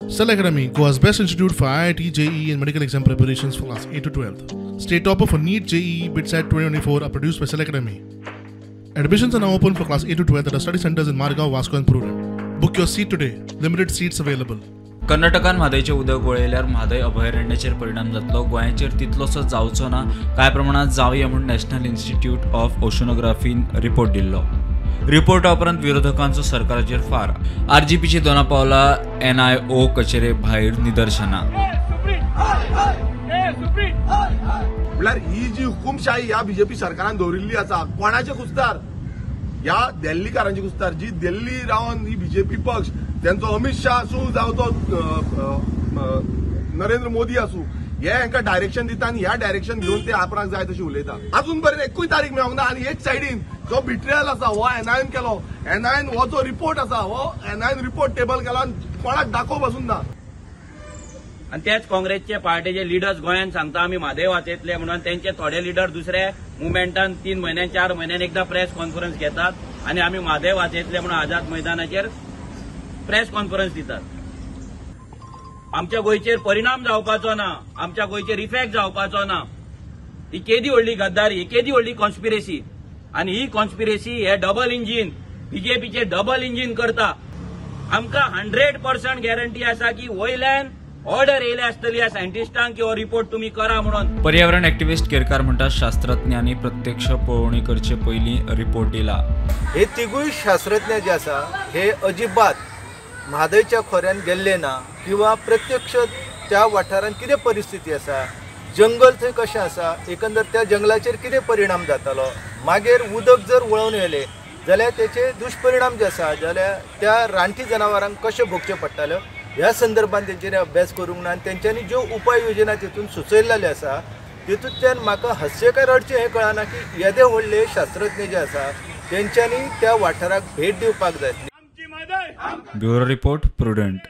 Cell Academy, Goa's best institute for IIT, JEE and medical exam preparations for class 8 to 12th. State topper for NEET, JEE, BITSAT 2024 are produced by Cell Academy. Admissions are now open for class 8 to 12th at our study centers in Margao, Vasco and Prudent. Book your seat today. Limited seats available. कर्नाटकान म्हादयचे उदक वळयल्यार म्हादय अभयारण्याचेर परिणाम जातलो. गोंयाचेर तितलोसो जावचो ना, कांय प्रमाणात जावया म्हूण national institute of ओशनोग्राफीन report दिल्लो. रिपोर्टा उपरांत विरोधकांचो सरकाराचेर फार. आरजीपीची दोना पावला NIO कचेरे भायर निदर्शनां. म्हळ्यार ही जी हुकुमशाही ह्या बीजेपी सरकारान दवरिल्ली आसा, कोणाचे कुस्तार? ह्या दिल्लीकारांची कुस्तार. जी दिल्ली रावन ही बीजेपी पक्ष, त्यांचो अमित शाह आसूं जावं तो नरेंद्र मोदी आसूं, हे हांकां डायरेक्शन दिता आनी ह्या डायरेक्शन घेवन ते आपणाक जाय तशी उलयता. अजून पर्यंत एकूय तारीख मेळोंक ना. आनी एक सायडीन जो बिट्रियल आसा हो NIOन केलो. NIOन हो जो रिपोर्ट आसा हो NIOन रिपोर्ट टेबल केला आनी कोणाक दाखोव पासून ना. आणि त्याच काँग्रेसचे पार्टीचे लिडर्स गोंयान सांगता आमी म्हादय वाचयतले म्हणून. त्यांचे थोडे लिडर दुसऱ्या मुवमेंटान 3 म्हयन्यान 4 म्हयन्यान एकदा प्रेस कॉन्फरन्स घेतात आणि आमी म्हादय वाचयतले म्हणून आझाद मैदानाचेर प्रेस कॉन्फरन्स दितात. आमच्या गोंयचेर परिणाम जावपाचो ना, आमच्या गोंयचेर इफेक्ट जावपाचो ना. ही केदी व्हडली गद्दारी, केदी व्हडली कॉन्स्पिरेसी. आणि ही कॉन्स्पिरेसी हे डबल इंजिन बीजेपीचे डबल इंजिन करता. आमकां 100% गॅरंटी आसा की वयल्यान ऑर्डर येयले आसतली ह्या सायंटिस्टांक की हो रिपोर्ट तुम्ही करा म्हणून. पर्यावरण ऍक्टिव्हिस्ट केरकार म्हणतात शास्त्रज्ञांनी प्रत्यक्ष पळोवणी करचे पयलीं रिपोर्ट दिला. हे तिगूय शास्त्रज्ञ जे आसा हे अजिबात म्हादयच्या खोऱ्यान गेल्ले ना किंवा प्रत्यक्ष त्या वाठारांत कितें परिस्थिती आसा, जंगल थंय कशें आसा, एकंदर त्या जंगलाचेर कितें परिणाम जातालो, मागीर उदक जर वळोवन येयलें जाल्यार तेचे दुश्परिणाम जे आसा जाल्यार त्या रानटी जनावरांक कशें भोगचें पडटाल्यो ह्या संदर्भात तेंचेर अभ्यास करूंक ना. तेंच्यांनी ज्यो उपाय योजना तितून सुचयल्ले आसा तितूंतल्यान म्हाका हास्य काय रडचें हें कळना की येदे व्हडले शास्त्रज्ञ जे आसा तेंच्यांनी त्या वाठाराक भेट दिवपाक जाय. Bureau report, prudent.